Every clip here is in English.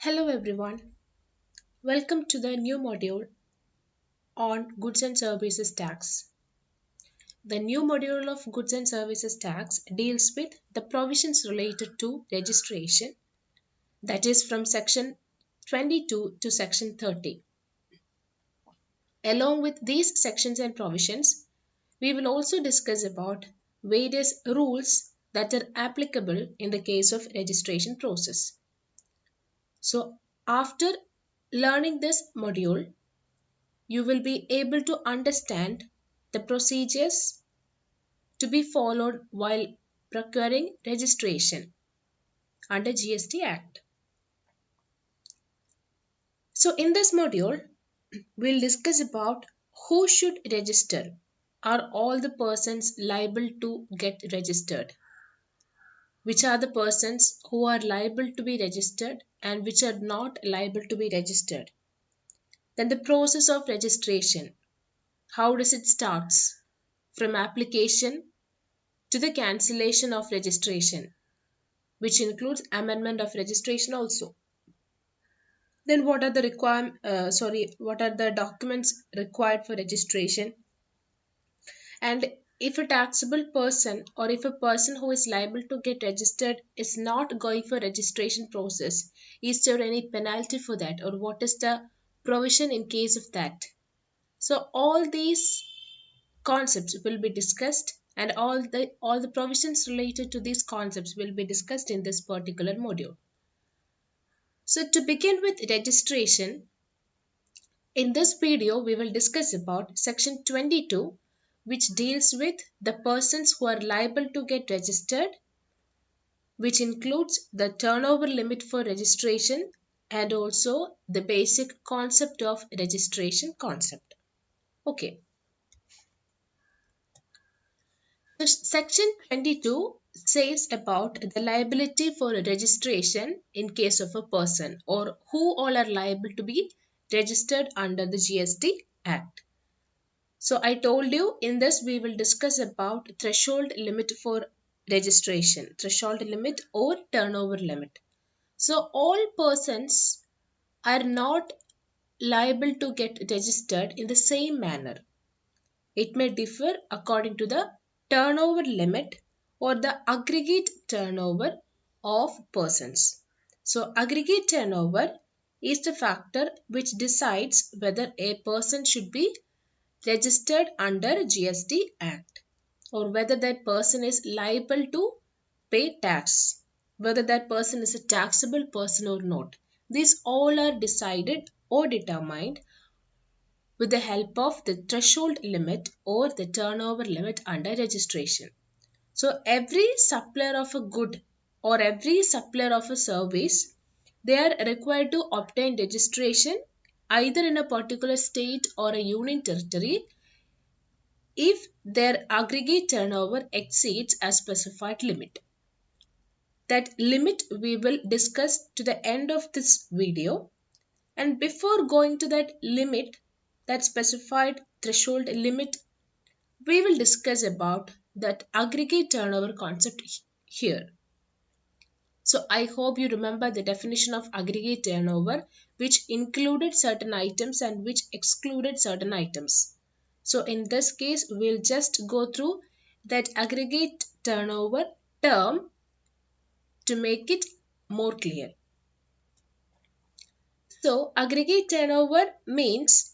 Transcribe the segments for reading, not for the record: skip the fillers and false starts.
Hello everyone, welcome to the new module on Goods and Services Tax. The new module of Goods and Services Tax deals with the provisions related to registration, that is from section 22 to section 30. Along with these sections and provisions, we will also discuss about various rules that are applicable in the case of registration process. So after learning this module, you will be able to understand the procedures to be followed while procuring registration under GST Act. So in this module, we'll discuss about who should register. Are all the persons liable to get registered? Which are the persons who are liable to be registered and which are not liable to be registered? Then the process of registration. How does it starts? From application to the cancellation of registration, which includes amendment of registration also. Then what are the documents required for registration? And if a taxable person or if a person who is liable to get registered is not going for registration process, is there any penalty for that, or what is the provision in case of that? So all these concepts will be discussed, and all the provisions related to these concepts will be discussed in this particular module. So to begin with registration, in this video we will discuss about section 22, which deals with the persons who are liable to get registered, which includes the turnover limit for registration and also the basic concept of registration concept. Okay. So section 22 says about the liability for registration in case of a person, or who all are liable to be registered under the GST Act. So I told you in this we will discuss about threshold limit for registration, threshold limit or turnover limit. So all persons are not liable to get registered in the same manner. It may differ according to the turnover limit or the aggregate turnover of persons. So aggregate turnover is the factor which decides whether a person should be registered under GST Act, or whether that person is liable to pay tax, whether that person is a taxable person or not. These all are decided or determined with the help of the threshold limit or the turnover limit under registration. So every supplier of a good or every supplier of a service, they are required to obtain registration either in a particular state or a union territory if their aggregate turnover exceeds a specified limit. That limit we will discuss to the end of this video. And before going to that limit, that specified threshold limit, we will discuss about that aggregate turnover concept here. So I hope you remember the definition of aggregate turnover, which included certain items and which excluded certain items. So in this case, we'll just go through that aggregate turnover term to make it more clear. So aggregate turnover means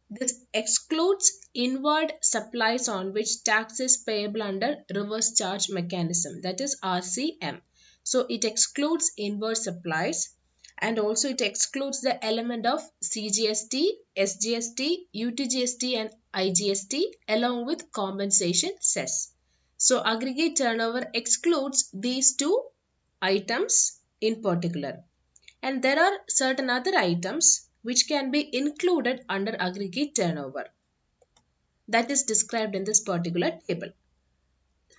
this excludes inward supplies on which tax is payable under reverse charge mechanism, that is RCM. So it excludes inward supplies, and also it excludes the element of CGST, SGST, UTGST and IGST along with compensation cess. So aggregate turnover excludes these two items in particular. And there are certain other items which can be included under aggregate turnover that is described in this particular table.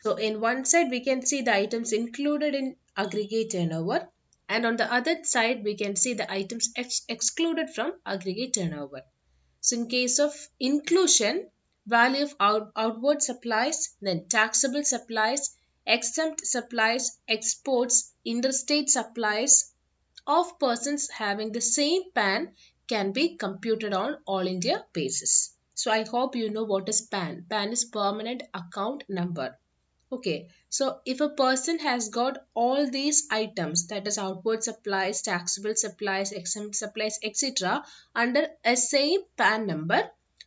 So in one side we can see the items included in aggregate turnover, and on the other side we can see the items excluded from aggregate turnover. So in case of inclusion, value of outward supplies, then taxable supplies, exempt supplies, exports, interstate supplies, of persons having the same PAN can be computed on all India basis. So I hope you know what is PAN. PAN is permanent account number. Okay, so if a person has got all these items, that is outward supplies, taxable supplies, exempt supplies, etc., under a same PAN number,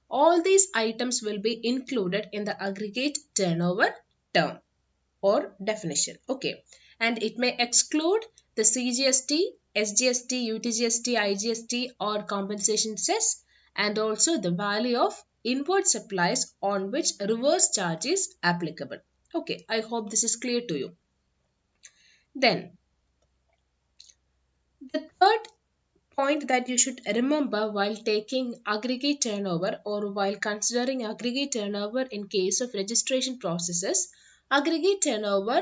all these items will be included in the aggregate turnover term or definition. Okay, and it may exclude the CGST, SGST, UTGST, IGST, or compensation cess, and also the value of inward supplies on which reverse charge is applicable. Okay, I hope this is clear to you. Then, the third point that you should remember while taking aggregate turnover or while considering aggregate turnover in case of registration processes, aggregate turnover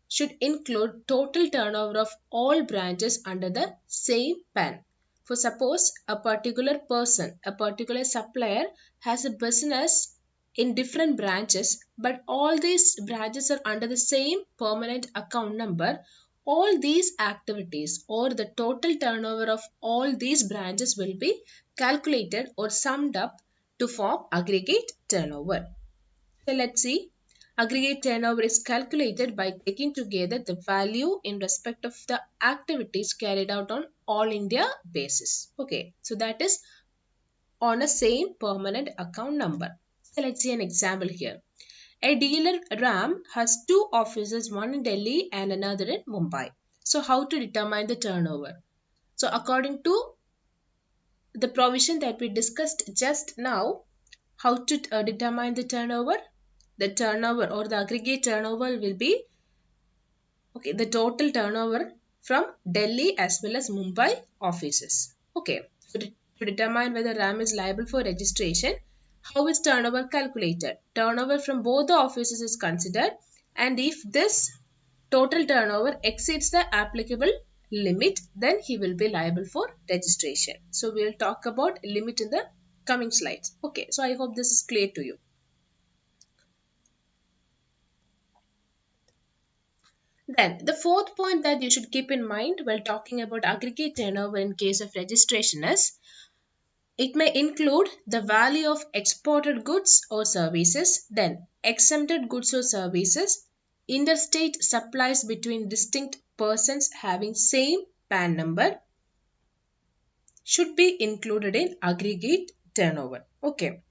should include total turnover of all branches under the same PAN. For suppose a particular person, a particular supplier has a business in different branches, but all these branches are under the same permanent account number, all these activities or the total turnover of all these branches will be calculated or summed up to form aggregate turnover. So let's see. Aggregate turnover is calculated by taking together the value in respect of the activities carried out on all India basis. Okay, so that is on a same permanent account number. So let's see an example here. A dealer Ram has two offices, one in Delhi and another in Mumbai. So how to determine the turnover? So according to the provision that we discussed just now, how to determine the turnover? The turnover or the aggregate turnover will be okay, the total turnover from Delhi as well as Mumbai offices. Okay, so to determine whether RAM is liable for registration, how is turnover calculated? Turnover from both the offices is considered, and if this total turnover exceeds the applicable limit, then he will be liable for registration. So we will talk about limit in the coming slides. Okay, so I hope this is clear to you. Then the fourth point that you should keep in mind while talking about aggregate turnover in case of registration is it may include the value of exported goods or services, then exempted goods or services, interstate supplies between distinct persons having same PAN number should be included in aggregate turnover. Okay.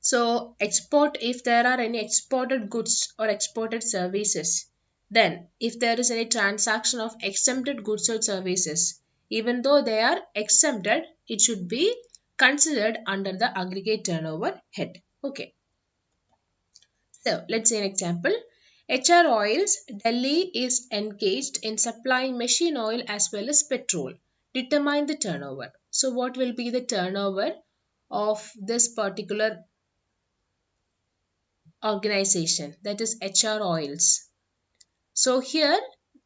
So export, if there are any exported goods or exported services, then if there is any transaction of exempted goods or services, even though they are exempted, it should be considered under the aggregate turnover head. Okay. So let's say an example. HR Oils Delhi is engaged in supplying machine oil as well as petrol. Determine the turnover. So what will be the turnover of this particular organization, that is HR Oils? So here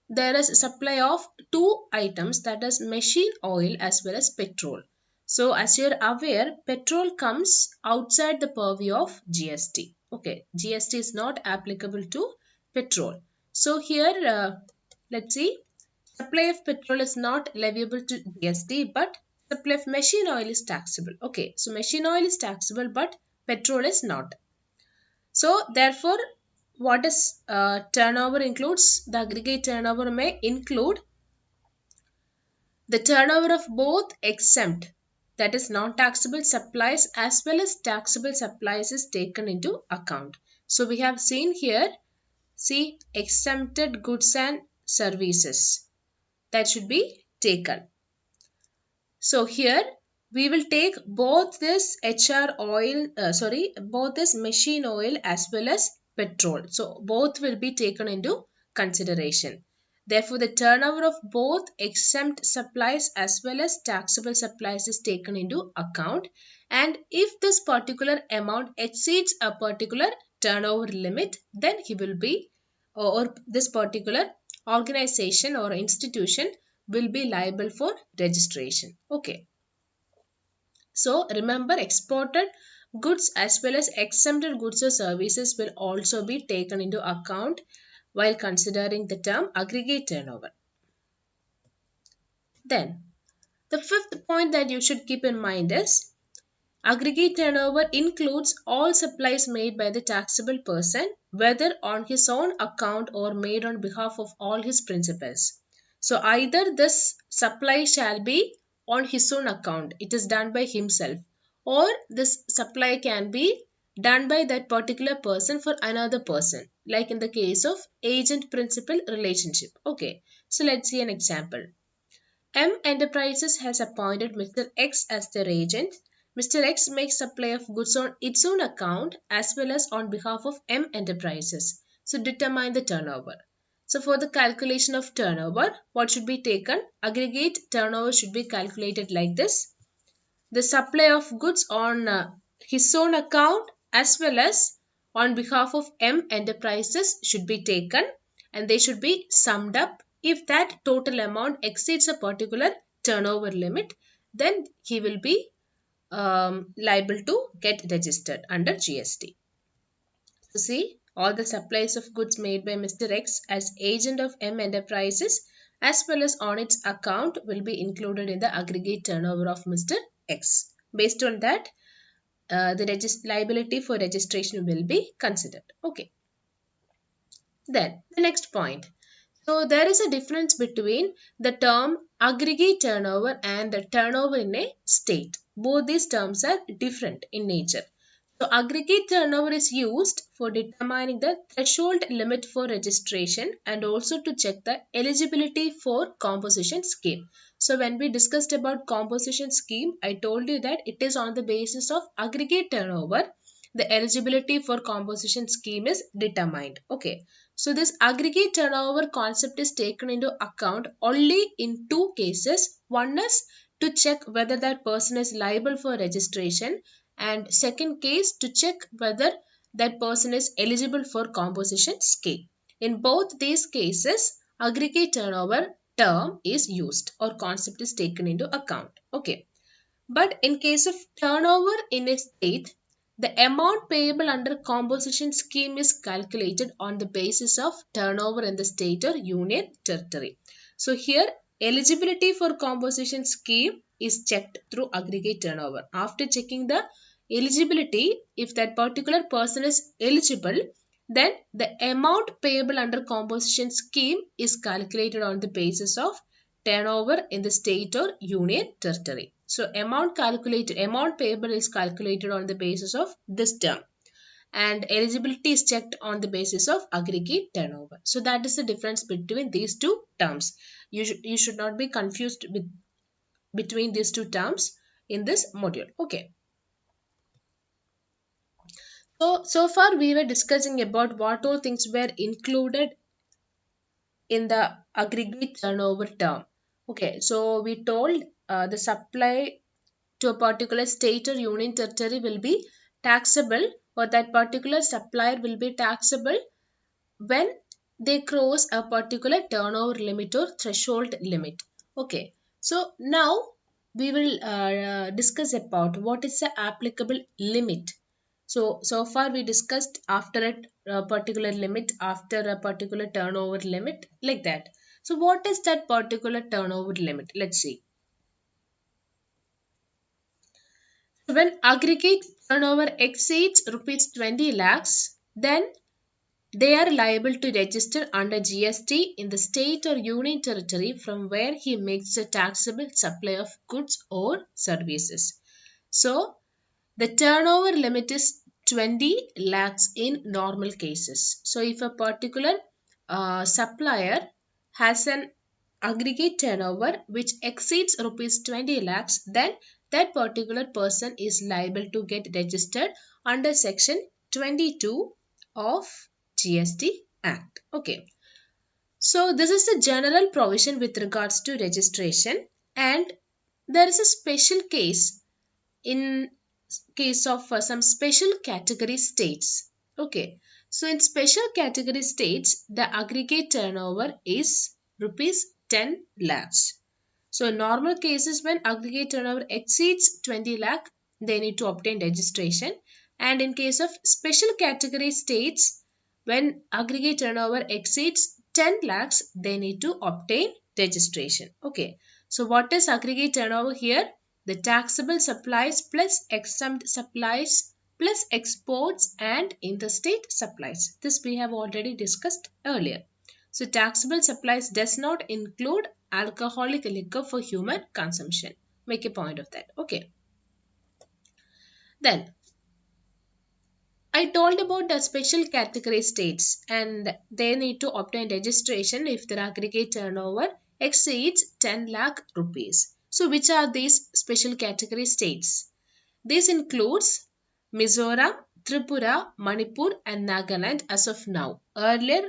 there is a supply of two items, that is machine oil as well as petrol. So as you're aware, petrol comes outside the purview of GST. Okay, GST is not applicable to petrol. So here let's see, supply of petrol is not leviable to GST, but supply of machine oil is taxable. Okay, so machine oil is taxable but petrol is not. So therefore, what is turnover includes? The aggregate turnover may include the turnover of both exempt, that is non-taxable supplies, as well as taxable supplies is taken into account. So we have seen here, see, exempted goods and services that should be taken. So here we will take both this both this machine oil as well as petrol. So both will be taken into consideration. Therefore, the turnover of both exempt supplies as well as taxable supplies is taken into account. And if this particular amount exceeds a particular turnover limit, then he will be, or this particular organization or institution will be liable for registration. Okay. So remember, exported goods as well as exempted goods or services will also be taken into account while considering the term aggregate turnover. Then the fifth point that you should keep in mind is aggregate turnover includes all supplies made by the taxable person, whether on his own account or made on behalf of all his principals. So either this supply shall be on his own account, it is done by himself, or this supply can be done by that particular person for another person, like in the case of agent principal relationship. Okay, so let's see an example. M Enterprises has appointed Mr. X as their agent. Mr. X makes supply of goods on its own account as well as on behalf of M Enterprises. So determine the turnover. So for the calculation of turnover, what should be taken? Aggregate turnover should be calculated like this. The supply of goods on his own account as well as on behalf of M Enterprises should be taken, and they should be summed up. If that total amount exceeds a particular turnover limit, then he will be liable to get registered under GST. So see, all the supplies of goods made by Mr. X as agent of M Enterprises as well as on its account will be included in the aggregate turnover of Mr. X. Based on that, the liability for registration will be considered. Okay. Then the next point. So there is a difference between the term aggregate turnover and the turnover in a state. Both these terms are different in nature. So aggregate turnover is used for determining the threshold limit for registration and also to check the eligibility for composition scheme. So when we discussed about composition scheme, I told you that it is on the basis of aggregate turnover. The eligibility for composition scheme is determined. Okay. So this aggregate turnover concept is taken into account only in two cases. One is to check whether that person is liable for registration, and second case to check whether that person is eligible for composition scheme. In both these cases, aggregate turnover term is used or concept is taken into account. Okay. But in case of turnover in a state, the amount payable under composition scheme is calculated on the basis of turnover in the state or union territory. So here eligibility for composition scheme is checked through aggregate turnover. After checking the eligibility, if that particular person is eligible, then the amount payable under composition scheme is calculated on the basis of turnover in the state or union territory. So amount payable is calculated on the basis of this term, and eligibility is checked on the basis of aggregate turnover. So that is the difference between these two terms. You should not be confused between these two terms in this module. Okay. So far we were discussing about what all things were included in the aggregate turnover term. Okay, so we told the supply to a particular state or union territory will be taxable, or that particular supplier will be taxable when they cross a particular turnover limit or threshold limit. Okay, so now we will discuss about what is the applicable limit. So far we discussed after a particular limit, after a particular turnover limit, like that. So what is that particular turnover limit? Let's see. When aggregate turnover exceeds rupees 20 lakhs, then they are liable to register under GST in the state or union territory from where he makes a taxable supply of goods or services. So the turnover limit is 20 lakhs in normal cases. So if a particular supplier has an aggregate turnover which exceeds rupees 20 lakhs, then that particular person is liable to get registered under section 22 of GST Act. Okay. So this is the general provision with regards to registration, and there is a special case in case of some special category states. Okay. So in special category states, the aggregate turnover is rupees 10 lakhs. So in normal cases, when aggregate turnover exceeds 20 lakh, they need to obtain registration. And in case of special category states, when aggregate turnover exceeds 10 lakhs, they need to obtain registration. Okay. So what is aggregate turnover here? The taxable supplies plus exempt supplies plus exports and interstate supplies. This we have already discussed earlier. So taxable supplies does not include alcoholic liquor for human consumption. Make a point of that. Okay. Then I told about the special category states and they need to obtain registration if their aggregate turnover exceeds 10 lakh rupees. So which are these special category states? This includes Mizoram, Tripura, Manipur and Nagaland as of now. Earlier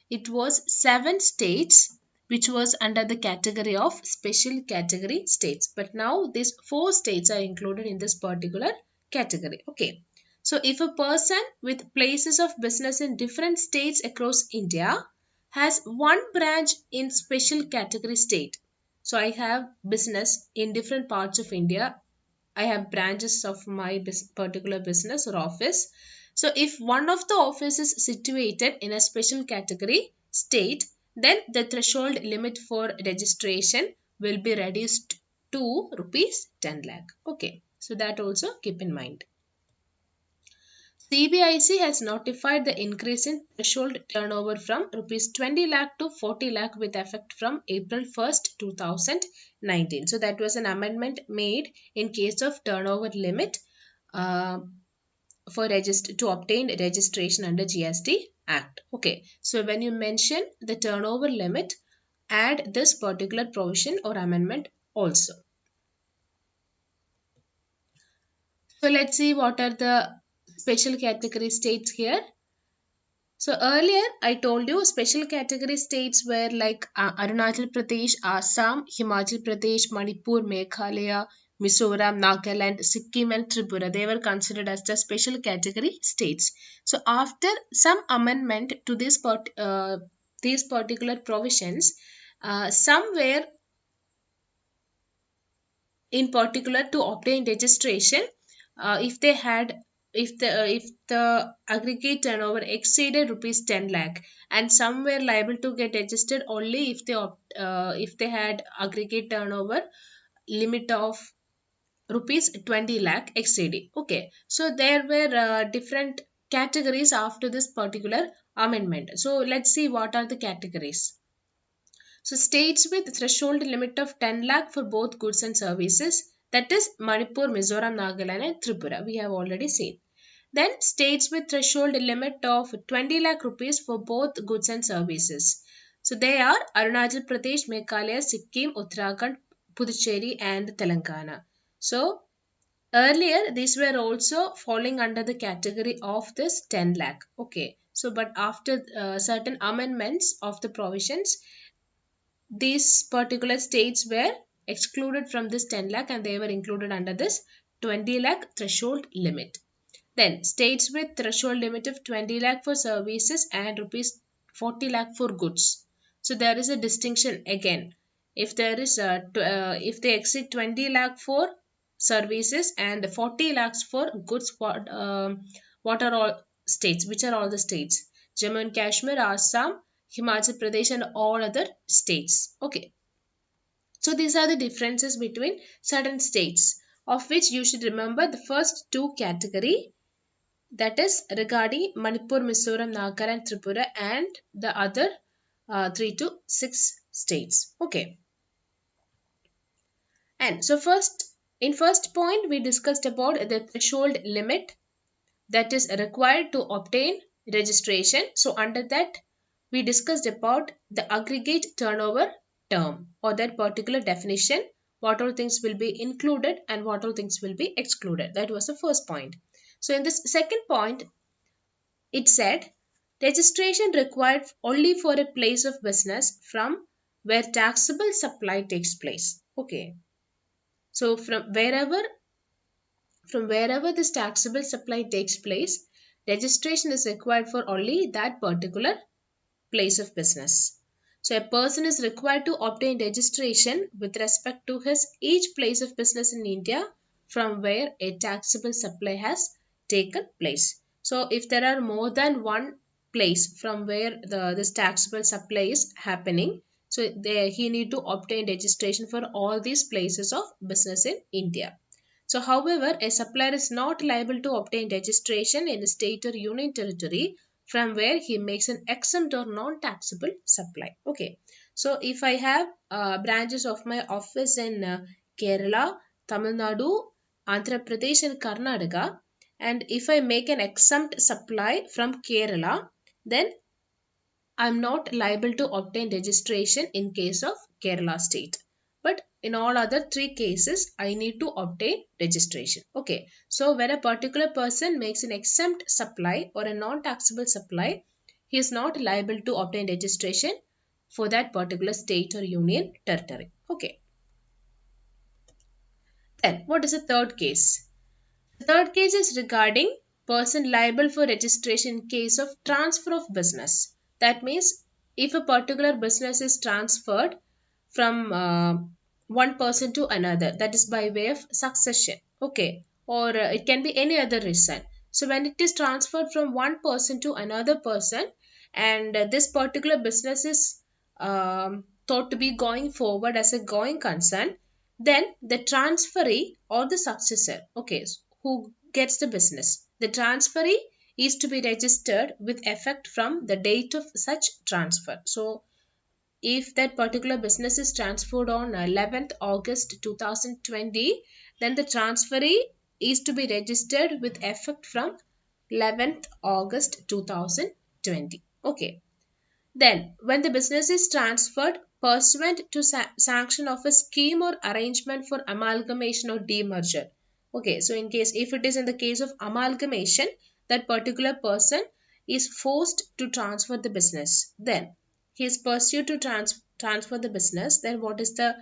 it was 7 states which was under the category of special category states. But now these 4 states are included in this particular category. Okay. So if a person with places of business in different states across India has one branch in special category state. So I have business in different parts of India. I have branches of my particular business or office. So if one of the offices is situated in a special category state, then the threshold limit for registration will be reduced to rupees 10 lakh. Okay, so that also keep in mind. CBIC has notified the increase in threshold turnover from rupees 20 lakh to 40 lakh with effect from April 1st, 2019. So that was an amendment made in case of turnover limit uh, for to obtain registration under GST Act. Okay, so when you mention the turnover limit, add this particular provision or amendment also. So let's see what are the special category states here. So earlier I told you special category states were like Arunachal Pradesh, Assam, Himachal Pradesh, Manipur, Meghalaya, Mizoram, Nagaland, Sikkim and Tripura. They were considered as the special category states. So after some amendment to these particular provisions, some were in particular to obtain registration if they had if the aggregate turnover exceeded rupees 10 lakh, and some were liable to get registered only if they had aggregate turnover limit of rupees 20 lakh exceeding. Okay, so there were different categories after this particular amendment. So let's see what are the categories. So states with threshold limit of 10 lakh for both goods and services, that is Manipur, Mizoram, Nagaland and Tripura, we have already seen. Then states with threshold limit of 20 lakh rupees for both goods and services. So they are Arunachal Pradesh, Meghalaya, Sikkim, Uttarakhand, Puducherry and Telangana. So earlier these were also falling under the category of this 10 lakh. Okay. So but after certain amendments of the provisions, these particular states were excluded from this 10 lakh and they were included under this 20 lakh threshold limit. Then states with threshold limit of 20 lakh for services and rupees 40 lakh for goods. So there is a distinction again. If there is if they exceed 20 lakh for services and 40 lakhs for goods, what are all states? Which are all the states? Jammu and Kashmir, Assam, Himachal Pradesh and all other states. Okay. So these are the differences between certain states, of which you should remember the first two category, that is regarding Manipur, Mizoram, Nagaland, Tripura and the other 3 to 6 states. Okay. And so first point we discussed about the threshold limit that is required to obtain registration. So under that we discussed about the aggregate turnover term or that particular definition, what all things will be included and what all things will be excluded. That was the first point. So in this second point, it said registration required only for a place of business from where taxable supply takes place. Okay. So from wherever this taxable supply takes place, registration is required for only that particular place of business. So a person is required to obtain registration with respect to his each place of business in India from where a taxable supply has taken place. So if there are more than one place from where this taxable supply is happening, So he need to obtain registration for all these places of business in India. So however, a supplier is not liable to obtain registration in a state or union territory from where he makes an exempt or non-taxable supply. Okay. So if I have branches of my office in Kerala, Tamil Nadu, Andhra Pradesh and Karnataka, and if I make an exempt supply from Kerala, then I'm not liable to obtain registration in case of Kerala state. But in all other three cases, I need to obtain registration. Okay. So when a particular person makes an exempt supply or a non-taxable supply, he is not liable to obtain registration for that particular state or union territory. Okay. Then what is the third case? The third case is regarding person liable for registration in case of transfer of business. That means if a particular business is transferred from one person to another, that is by way of succession, okay, or it can be any other reason. So when it is transferred from one person to another person, and this particular business is thought to be going forward as a going concern, then the transferee or the successor, okay, who gets the business, the transferee is to be registered with effect from the date of such transfer. So if that particular business is transferred on 11th August 2020, then the transferee is to be registered with effect from 11th August 2020. Okay. Then, when the business is transferred pursuant to sanction of a scheme or arrangement for amalgamation or demerger. Okay, so in case if it is in the case of amalgamation, that particular person is forced to transfer the business. Then he is pursued to transfer the business. Then what is the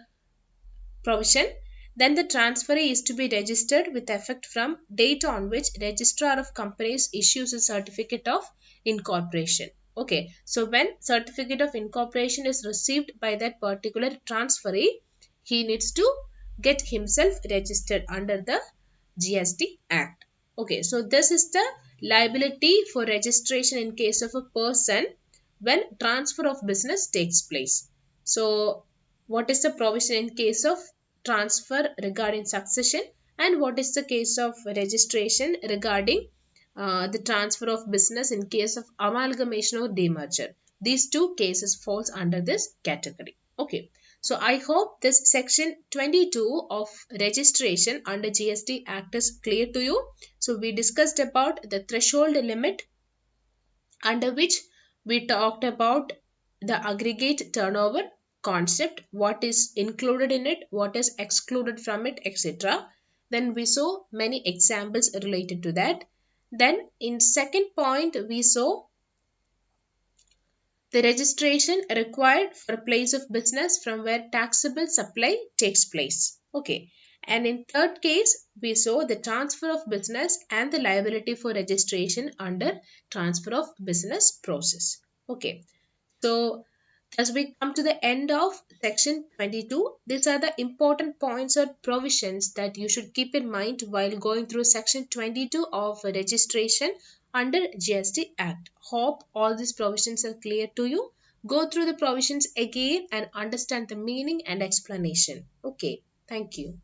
provision? Then the transferee is to be registered with effect from date on which registrar of companies issues a certificate of incorporation. Okay, so when certificate of incorporation is received by that particular transferee, he needs to get himself registered under the GST Act. Okay, so this is the liability for registration in case of a person when transfer of business takes place. So what is the provision in case of transfer regarding succession, and what is the case of registration regarding the transfer of business in case of amalgamation or demerger? These two cases falls under this category. Okay, so I hope this section 22 of registration under GST Act is clear to you. So we discussed about the threshold limit, under which we talked about the aggregate turnover concept, what is included in it, what is excluded from it, etc. Then we saw many examples related to that. Then in second point we saw the registration required for a place of business from where taxable supply takes place. Okay. And in third case, we saw the transfer of business and the liability for registration under transfer of business process. Okay. So as we come to the end of section 22, these are the important points or provisions that you should keep in mind while going through section 22 of registration under GST Act. Hope all these provisions are clear to you. Go through the provisions again and understand the meaning and explanation. Okay, thank you.